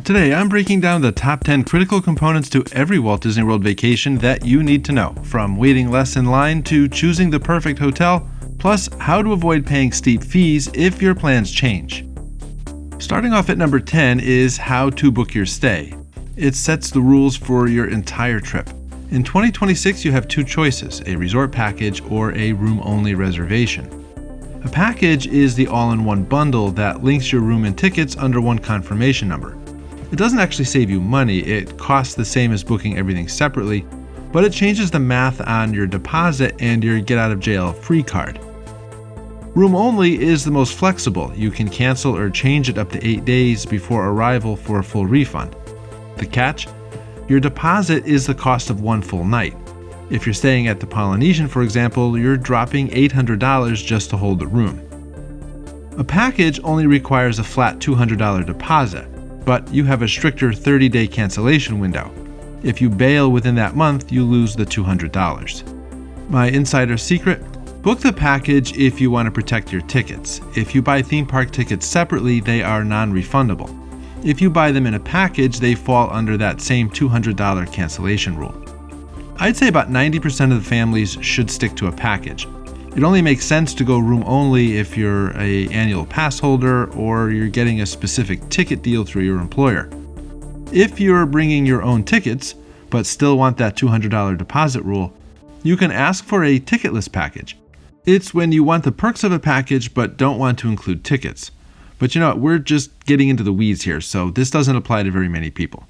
Today, I'm breaking down the top 10 critical components to every Walt Disney World vacation that you need to know, from waiting less in line to choosing the perfect hotel, plus how to avoid paying steep fees if your plans change. Starting off at number 10 is how to book your stay. It sets the rules for your entire trip. In 2026, you have two choices, a resort package or a room-only reservation. A package is the all-in-one bundle that links your room and tickets under one confirmation number. It doesn't actually save you money, it costs the same as booking everything separately, but it changes the math on your deposit and your get-out-of-jail-free card. Room only is the most flexible. You can cancel or change it up to 8 days before arrival for a full refund. The catch? Your deposit is the cost of one full night. If you're staying at the Polynesian, for example, you're dropping $800 just to hold the room. A package only requires a flat $200 deposit, but you have a stricter 30-day cancellation window. If you bail within that month, you lose the $200. My insider secret? Book the package if you want to protect your tickets. If you buy theme park tickets separately, they are non-refundable. If you buy them in a package, they fall under that same $200 cancellation rule. I'd say about 90% of the families should stick to a package. It only makes sense to go room only if you're an annual pass holder or you're getting a specific ticket deal through your employer. If you're bringing your own tickets, but still want that $200 deposit rule, you can ask for a ticketless package. It's when you want the perks of a package but don't want to include tickets. But you know what, we're just getting into the weeds here, so this doesn't apply to very many people.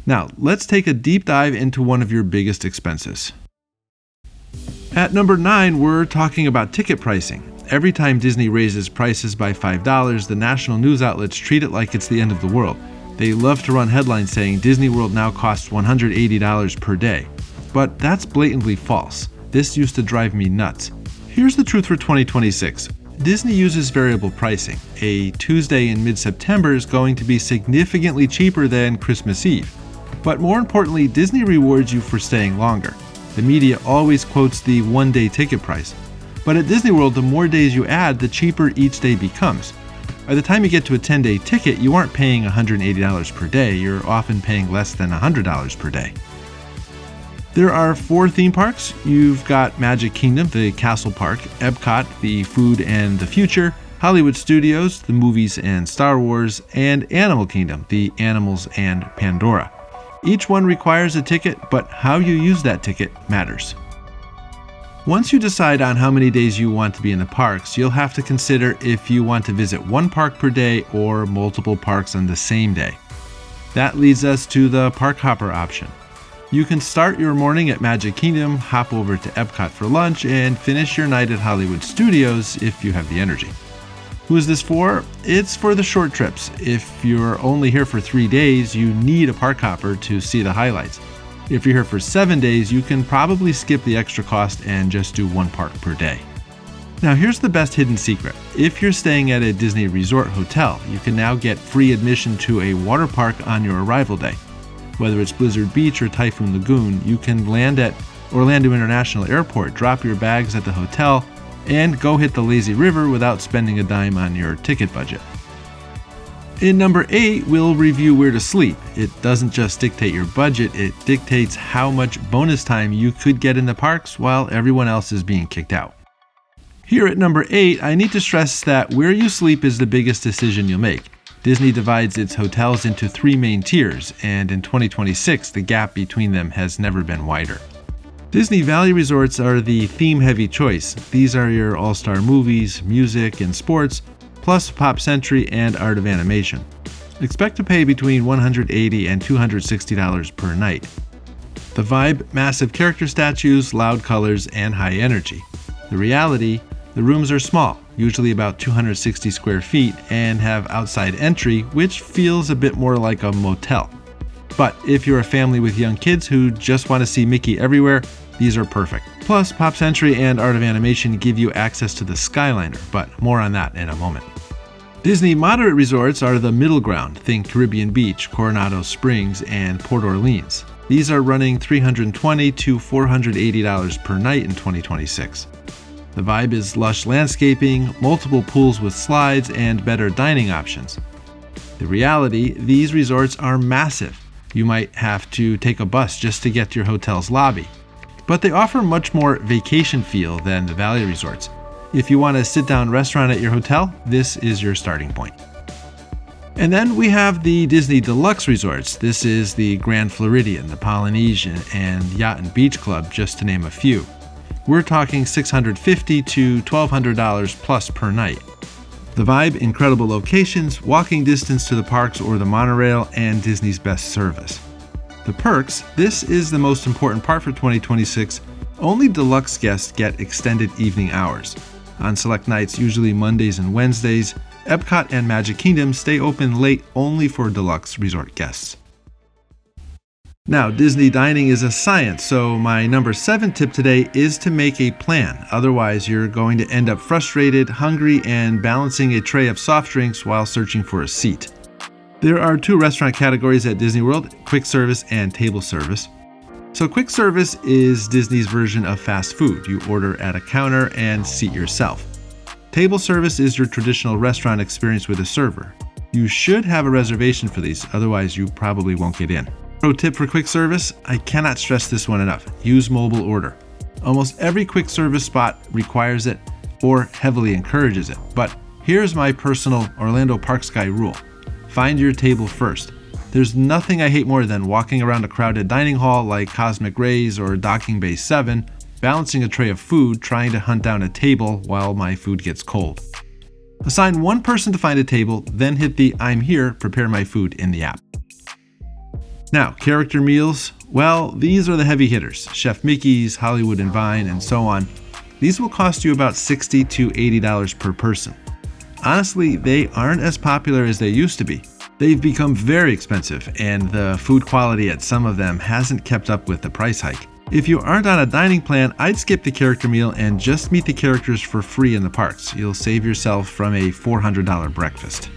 Now, let's take a deep dive into one of your biggest expenses. At number 9, we're talking about ticket pricing. Every time Disney raises prices by $5, the national news outlets treat it like it's the end of the world. They love to run headlines saying Disney World now costs $180 per day. But that's blatantly false. This used to drive me nuts. Here's the truth for 2026. Disney uses variable pricing. A Tuesday in mid-September is going to be significantly cheaper than Christmas Eve. But more importantly, Disney rewards you for staying longer. The media always quotes the one-day ticket price. But at Disney World, the more days you add, the cheaper each day becomes. By the time you get to a 10-day ticket, you aren't paying $180 per day. You're often paying less than $100 per day. There are 4 theme parks. You've got Magic Kingdom, the Castle Park, Epcot, the Food and the Future, Hollywood Studios, the Movies and Star Wars, and Animal Kingdom, the Animals and Pandora. Each one requires a ticket, but how you use that ticket matters. Once you decide on how many days you want to be in the parks, you'll have to consider if you want to visit one park per day or multiple parks on the same day. That leads us to the park hopper option. You can start your morning at Magic Kingdom, hop over to Epcot for lunch, and finish your night at Hollywood Studios if you have the energy. Who is this for? It's for the short trips. If you're only here for 3 days, you need a park hopper to see the highlights. If you're here for 7 days, you can probably skip the extra cost and just do one park per day. Now here's the best hidden secret. If you're staying at a Disney Resort hotel, you can now get free admission to a water park on your arrival day. Whether it's Blizzard Beach or Typhoon Lagoon, you can land at Orlando International Airport, drop your bags at the hotel, and go hit the lazy river without spending a dime on your ticket budget. In number 8, we'll review where to sleep. It doesn't just dictate your budget, it dictates how much bonus time you could get in the parks while everyone else is being kicked out. Here at number 8, I need to stress that where you sleep is the biggest decision you'll make. Disney divides its hotels into 3 main tiers, and in 2026, the gap between them has never been wider. Disney Valley resorts are the theme-heavy choice. These are your all-star movies, music, and sports, plus Pop Century and Art of Animation. Expect to pay between $180 and $260 per night. The vibe, massive character statues, loud colors, and high energy. The reality, the rooms are small, usually about 260 square feet, and have outside entry, which feels a bit more like a motel. But if you're a family with young kids who just want to see Mickey everywhere, these are perfect. Plus, Pop Century and Art of Animation give you access to the Skyliner, but more on that in a moment. Disney moderate resorts are the middle ground. Think Caribbean Beach, Coronado Springs, and Port Orleans. These are running $320 to $480 per night in 2026. The vibe is lush landscaping, multiple pools with slides, and better dining options. The reality, these resorts are massive. You might have to take a bus just to get to your hotel's lobby. But they offer much more vacation feel than the Valley resorts. If you want a sit-down restaurant at your hotel, this is your starting point. And then we have the Disney Deluxe resorts. This is the Grand Floridian, the Polynesian, and Yacht and Beach Club, just to name a few. We're talking $650 to $1,200 plus per night. The vibe, incredible locations, walking distance to the parks or the monorail, and Disney's best service. The perks, this is the most important part for 2026. Only Deluxe guests get extended evening hours. On select nights, usually Mondays and Wednesdays, Epcot and Magic Kingdom stay open late only for Deluxe resort guests. Now, Disney dining is a science, so my number 7 tip today is to make a plan. Otherwise, you're going to end up frustrated, hungry, and balancing a tray of soft drinks while searching for a seat. There are 2 restaurant categories at Disney World, quick service and table service. So quick service is Disney's version of fast food. You order at a counter and seat yourself. Table service is your traditional restaurant experience with a server. You should have a reservation for these, otherwise you probably won't get in. Pro tip for quick service, I cannot stress this one enough. Use mobile order. Almost every quick service spot requires it or heavily encourages it. But here's my personal Orlando Parks guy rule. Find your table first. There's nothing I hate more than walking around a crowded dining hall like Cosmic Rays or Docking Bay 7, balancing a tray of food, trying to hunt down a table while my food gets cold. Assign one person to find a table, then hit the I'm here, prepare my food in the app. Now, character meals, well, these are the heavy hitters. Chef Mickey's, Hollywood and Vine, and so on. These will cost you about $60 to $80 per person. Honestly, they aren't as popular as they used to be. They've become very expensive, and the food quality at some of them hasn't kept up with the price hike. If you aren't on a dining plan, I'd skip the character meal and just meet the characters for free in the parks. You'll save yourself from a $400 breakfast.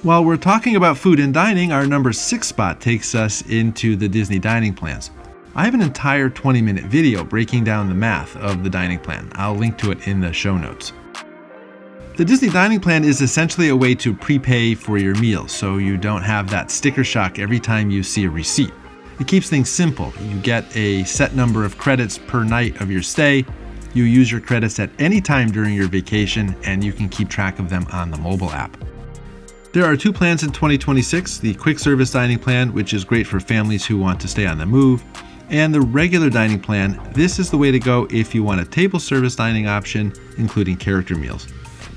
While we're talking about food and dining, our number 6 spot takes us into the Disney dining plans. I have an entire 20-minute video breaking down the math of the dining plan. I'll link to it in the show notes. The Disney dining plan is essentially a way to prepay for your meals, so you don't have that sticker shock every time you see a receipt. It keeps things simple. You get a set number of credits per night of your stay. You use your credits at any time during your vacation, and you can keep track of them on the mobile app. There are 2 plans in 2026, the quick service dining plan, which is great for families who want to stay on the move, and the regular dining plan. This is the way to go if you want a table service dining option, including character meals.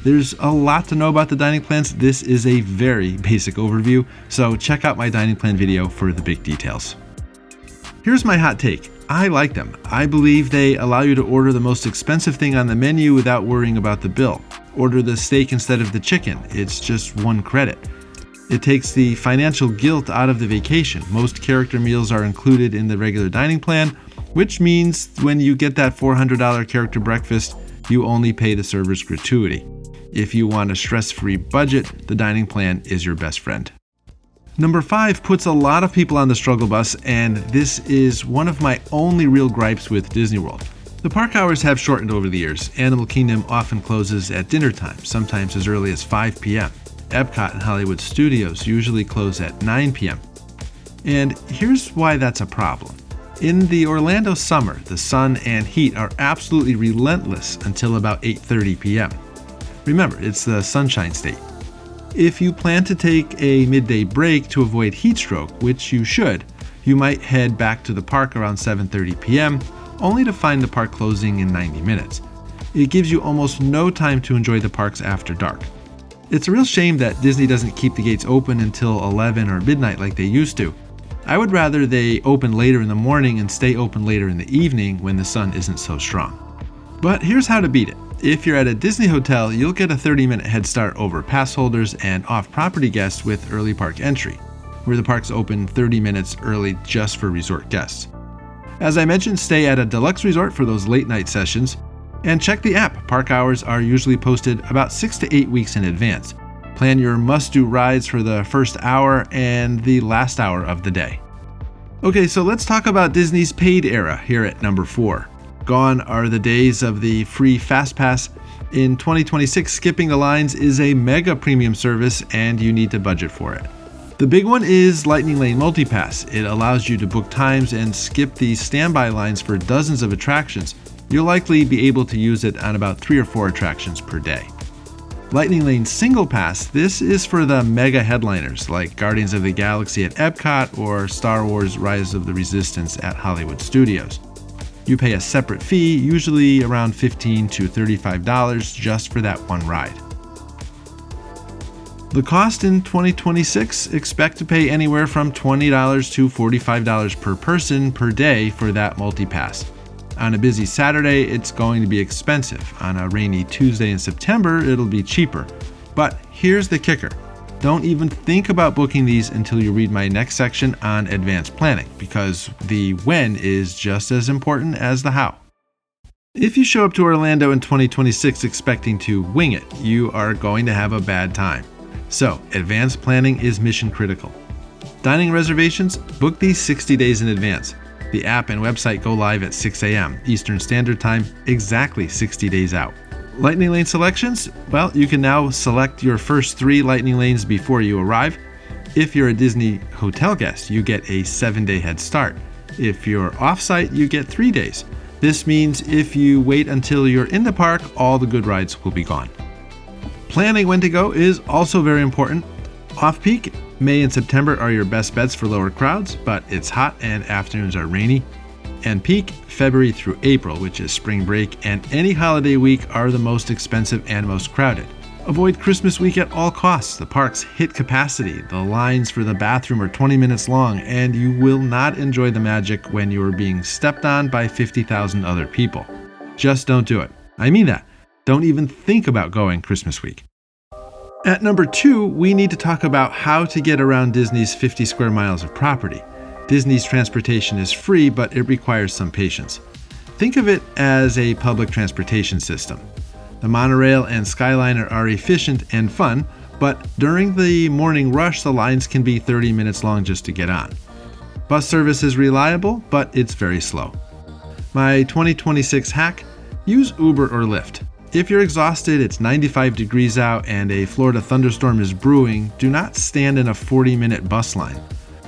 There's a lot to know about the dining plans. This is a very basic overview, so check out my dining plan video for the big details. Here's my hot take. I like them. I believe they allow you to order the most expensive thing on the menu without worrying about the bill. Order the steak instead of the chicken. It's just 1 credit. It takes the financial guilt out of the vacation. Most character meals are included in the regular dining plan, which means when you get that $400 character breakfast, you only pay the server's gratuity. If you want a stress-free budget, the dining plan is your best friend. Number 5 puts a lot of people on the struggle bus, and this is one of my only real gripes with Disney World. The park hours have shortened over the years. Animal Kingdom often closes at dinner time, sometimes as early as 5 p.m. Epcot and Hollywood Studios usually close at 9 p.m. And here's why that's a problem. In the Orlando summer, the sun and heat are absolutely relentless until about 8:30 p.m. Remember, it's the Sunshine State. If you plan to take a midday break to avoid heat stroke, which you should, you might head back to the park around 7:30 p.m., only to find the park closing in 90 minutes. It gives you almost no time to enjoy the parks after dark. It's a real shame that Disney doesn't keep the gates open until 11 or midnight like they used to. I would rather they open later in the morning and stay open later in the evening when the sun isn't so strong. But here's how to beat it. If you're at a Disney hotel, you'll get a 30-minute head start over pass holders and off-property guests with early park entry, where the parks open 30 minutes early just for resort guests. As I mentioned, stay at a Deluxe resort for those late-night sessions, and check the app. Park hours are usually posted about 6 to 8 weeks in advance. Plan your must-do rides for the first hour and the last hour of the day. Okay, so let's talk about Disney's paid era here at number 4. Gone are the days of the free Fast Pass. In 2026, skipping the lines is a mega premium service and you need to budget for it. The big one is Lightning Lane Multipass. It allows you to book times and skip the standby lines for dozens of attractions. You'll likely be able to use it on about 3 or 4 attractions per day. Lightning Lane Single Pass, this is for the mega headliners like Guardians of the Galaxy at Epcot or Star Wars Rise of the Resistance at Hollywood Studios. You pay a separate fee, usually around $15 to $35 just for that one ride. The cost in 2026, expect to pay anywhere from $20 to $45 per person per day for that multi-pass. On a busy Saturday, it's going to be expensive. On a rainy Tuesday in September, it'll be cheaper. But here's the kicker. Don't even think about booking these until you read my next section on advanced planning, because the when is just as important as the how. If you show up to Orlando in 2026 expecting to wing it, you are going to have a bad time. So, advanced planning is mission critical. Dining reservations, book these 60 days in advance. The app and website go live at 6 a.m. Eastern Standard Time, exactly 60 days out. Lightning Lane selections, well, you can now select your first 3 Lightning Lanes before you arrive. If you're a Disney hotel guest, you get a 7-day head start. If you're off-site, you get 3 days. This means if you wait until you're in the park, all the good rides will be gone. Planning when to go is also very important. Off-peak, May and September are your best bets for lower crowds, but it's hot and afternoons are rainy. And peak, February through April, which is spring break, and any holiday week are the most expensive and most crowded. Avoid Christmas week at all costs. The parks hit capacity, the lines for the bathroom are 20 minutes long, and you will not enjoy the magic when you are being stepped on by 50,000 other people. Just don't do it. I mean that. Don't even think about going Christmas week. At number 2, we need to talk about how to get around Disney's 50 square miles of property. Disney's transportation is free, but it requires some patience. Think of it as a public transportation system. The monorail and Skyliner are efficient and fun, but during the morning rush, the lines can be 30 minutes long just to get on. Bus service is reliable, but it's very slow. My 2026 hack: use Uber or Lyft. If you're exhausted, it's 95 degrees out, and a Florida thunderstorm is brewing, do not stand in a 40-minute bus line.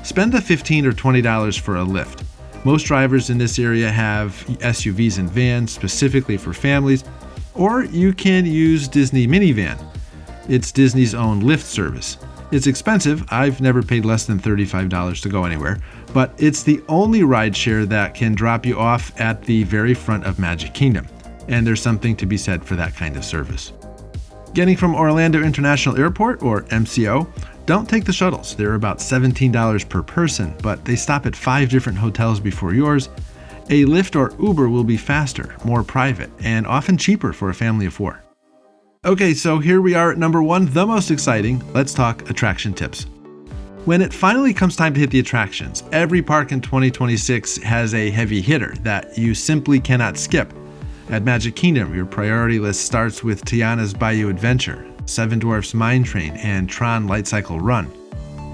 Spend the $15 or $20 for a Lyft. Most drivers in this area have SUVs and vans specifically for families, or you can use Disney Minivan. It's Disney's own Lyft service. It's expensive. I've never paid less than $35 to go anywhere, but it's the only rideshare that can drop you off at the very front of Magic Kingdom. And there's something to be said for that kind of service. Getting from Orlando International Airport, or MCO, don't take the shuttles. They're about $17 per person, but they stop at 5 different hotels before yours. A Lyft or Uber will be faster, more private, and often cheaper for a family of 4. Okay, so here we are at number 1, the most exciting. Let's talk attraction tips. When it finally comes time to hit the attractions, every park in 2026 has a heavy hitter that you simply cannot skip. At Magic Kingdom, your priority list starts with Tiana's Bayou Adventure, Seven Dwarfs Mine Train, and Tron Light Cycle Run.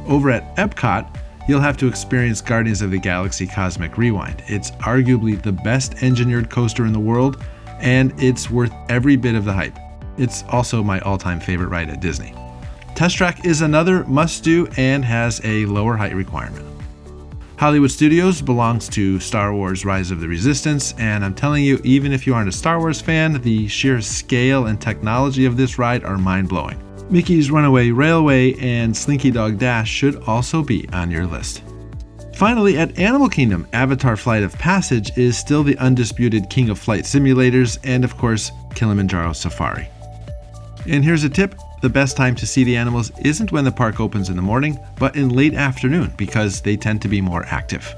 Over at Epcot, you'll have to experience Guardians of the Galaxy Cosmic Rewind. It's arguably the best engineered coaster in the world, and it's worth every bit of the hype. It's also my all-time favorite ride at Disney. Test Track is another must-do and has a lower height requirement. Hollywood Studios belongs to Star Wars Rise of the Resistance, and I'm telling you, even if you aren't a Star Wars fan, the sheer scale and technology of this ride are mind-blowing. Mickey's Runaway Railway and Slinky Dog Dash should also be on your list. Finally, at Animal Kingdom, Avatar Flight of Passage is still the undisputed king of flight simulators, and of course, Kilimanjaro Safari. And here's a tip: the best time to see the animals isn't when the park opens in the morning, but in late afternoon, because they tend to be more active.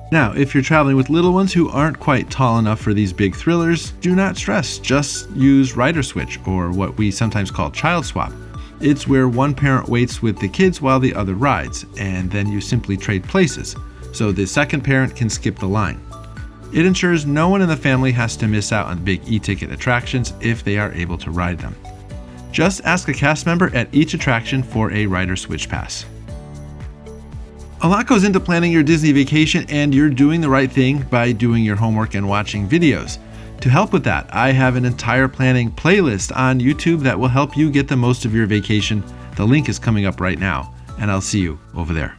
Now, if you're traveling with little ones who aren't quite tall enough for these big thrillers, do not stress. Just use Rider Switch, or what we sometimes call Child Swap. It's where one parent waits with the kids while the other rides, and then you simply trade places, so the second parent can skip the line. It ensures no one in the family has to miss out on big e-ticket attractions if they are able to ride them. Just ask a cast member at each attraction for a Rider Switch pass. A lot goes into planning your Disney vacation, and you're doing the right thing by doing your homework and watching videos. To help with that, I have an entire planning playlist on YouTube that will help you get the most of your vacation. The link is coming up right now, and I'll see you over there.